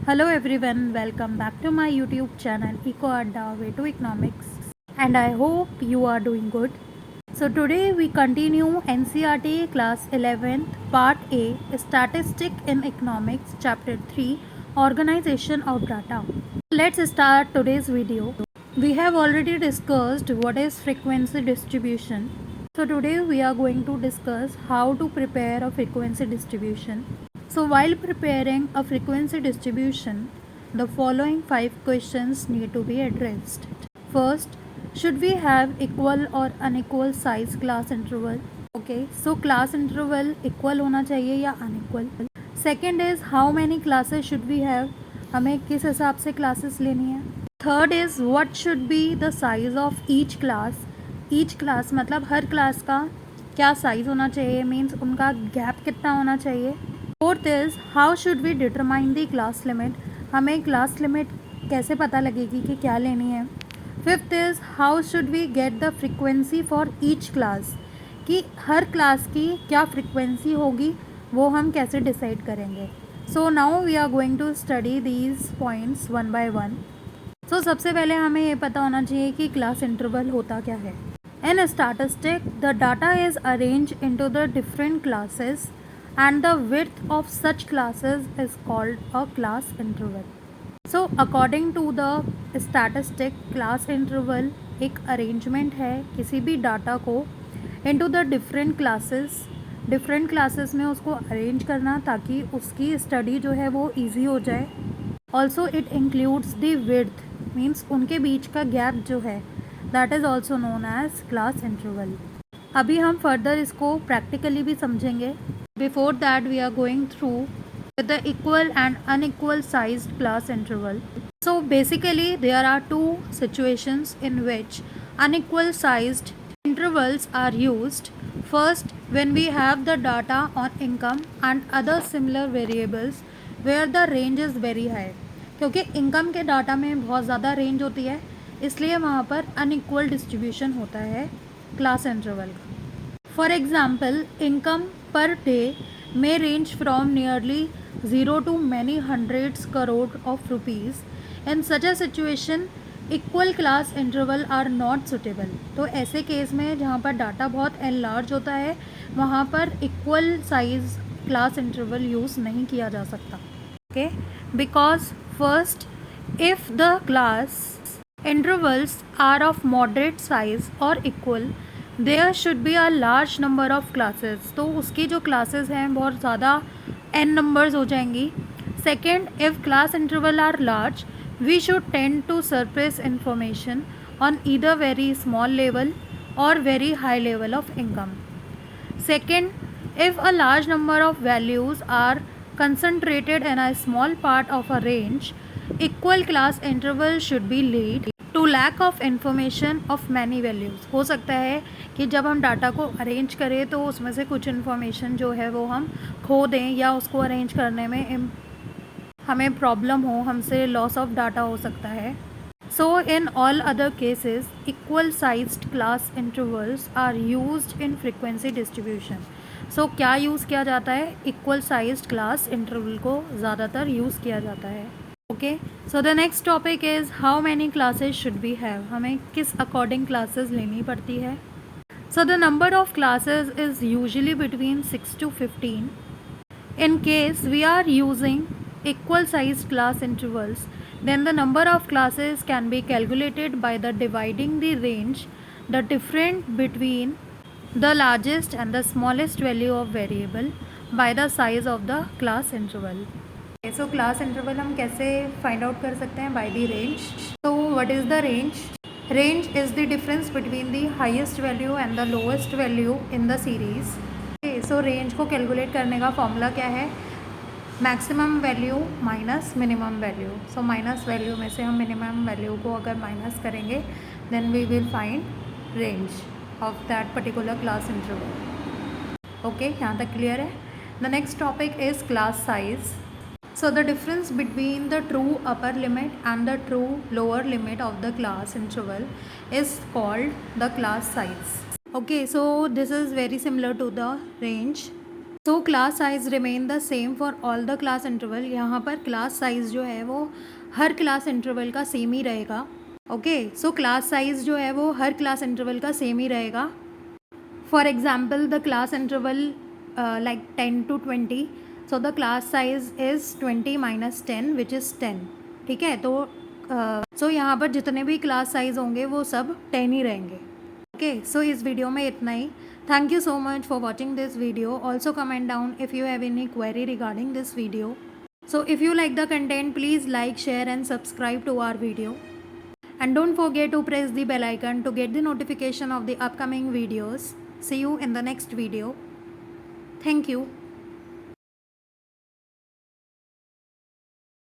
Hello everyone, welcome back to my YouTube channel Eco Adda Way to Economics, and I hope you are doing good. So today we continue NCERT class 11th part A Statistic in Economics chapter 3 Organization of Data. Let's start today's video. We have already discussed what is frequency distribution. So today we are going to discuss how to prepare a frequency distribution. So while preparing a frequency distribution, the following 5 questions need to be addressed. First, should we have equal or unequal size class interval? Okay, so class interval equal होना चाहिए या unequal? Second is how many classes should we have? हमें किस हिसाब से classes लेनी है? Third is what should be the size of each class? Each class मतलब हर class का क्या size होना चाहिए, means उनका gap कितना होना चाहिए. Fourth is how should we determine the class limit? हमें class limit कैसे पता लगेगी कि क्या लेनी है. Fifth is how should we get the frequency for each class? कि हर class की क्या frequency होगी वो हम कैसे decide करेंगे. So now we are going to study these points one by one. So सबसे पहले हमें ये पता होना चाहिए कि class interval होता क्या है. In statistic, the data is arranged into the different classes and the width of such classes is called a class interval. So according to the statistic, class interval एक arrangement है किसी भी data को into the different classes में उसको arrange करना ताकि उसकी study जो है वो easy हो जाए. Also it includes the width, means उनके बीच का gap जो है that is also known as class interval. अभी हम further इसको practically भी समझेंगे. Before that we are going through with the equal and unequal sized class interval. So basically there are two situations in which unequal sized intervals are used. First, when we have the data on income and other similar variables where the range is very high. क्योंकि income के data में बहुत ज़्यादा range होती है इसलिए वहाँ पर अनइक्वल डिस्ट्रीब्यूशन होता है क्लास इंटरवल का. For example, income per day may range from nearly 0 to many hundreds crore of rupees. In such a situation, equal class interval are not suitable. तो ऐसे केस में जहाँ पर डाटा बहुत enlarge होता है वहाँ पर equal size class interval use नहीं किया जा सकता. Okay, because first, if the class intervals are of moderate size or equal, there should be a large number of classes. तो उसकी जो क्लासेस हैं बहुत ज़्यादा n नंबर्स हो जाएंगी. Second, if class interval are large we should tend to suppress information on either very small level or very high level of income. Second, if a large number of values are concentrated in a small part of a range, equal class interval should be laid to lack of information of many values. हो सकता है कि जब हम data को arrange करें तो उसमें से कुछ इन्फॉर्मेशन जो है वो हम खो दें या उसको अरेंज करने में हमें प्रॉब्लम हो, हमसे लॉस ऑफ डाटा हो सकता है. So in all other cases, equal sized class intervals are used in frequency distribution. So क्या यूज़ किया जाता है? equal sized class interval को ज़्यादातर यूज़ किया जाता है. Okay, so the next topic is how many classes should we have. हमें किस according classes लेनी पड़ती है. So the number of classes is usually between 6 to 15. In case we are using equal sized class intervals, then the number of classes can be calculated by the dividing the range, the difference between the largest and the smallest value of variable by the size of the class interval. So class interval हम कैसे find out कर सकते हैं? By the range. So what is the range? Range is the difference between the highest value and the lowest value in the series. Okay, so range को calculate करने का formula क्या है? Maximum value minus minimum value. So minus value में से हम minimum value को अगर माइनस करेंगे then we will find range of that particular class interval. Okay, यहाँ तक क्लियर है. The next topic is class size. So the difference between the true upper limit and the true lower limit of the class interval is called the class size. Okay, so this is very similar to the range. So class size remain the same for all the class interval. यहाँ पर class size जो है वो हर class interval का same ही रहेगा। Okay, so class size जो है वो हर क्लास इंटरवल का सेम ही रहेगा। For example the class interval like 10 to 20, so the class size is 20 - 10 which is 10। ठीक है, तो सो यहाँ पर जितने भी क्लास साइज होंगे वो सब 10 ही रहेंगे। ओके, सो इस वीडियो में इतना ही। Thank you so much for watching this video. Also comment down if you have any query regarding this video. So if you like the content, please like, share and subscribe to our video. And don't forget to press the bell icon to get the notification of the upcoming videos. See you in the next video. Thank you.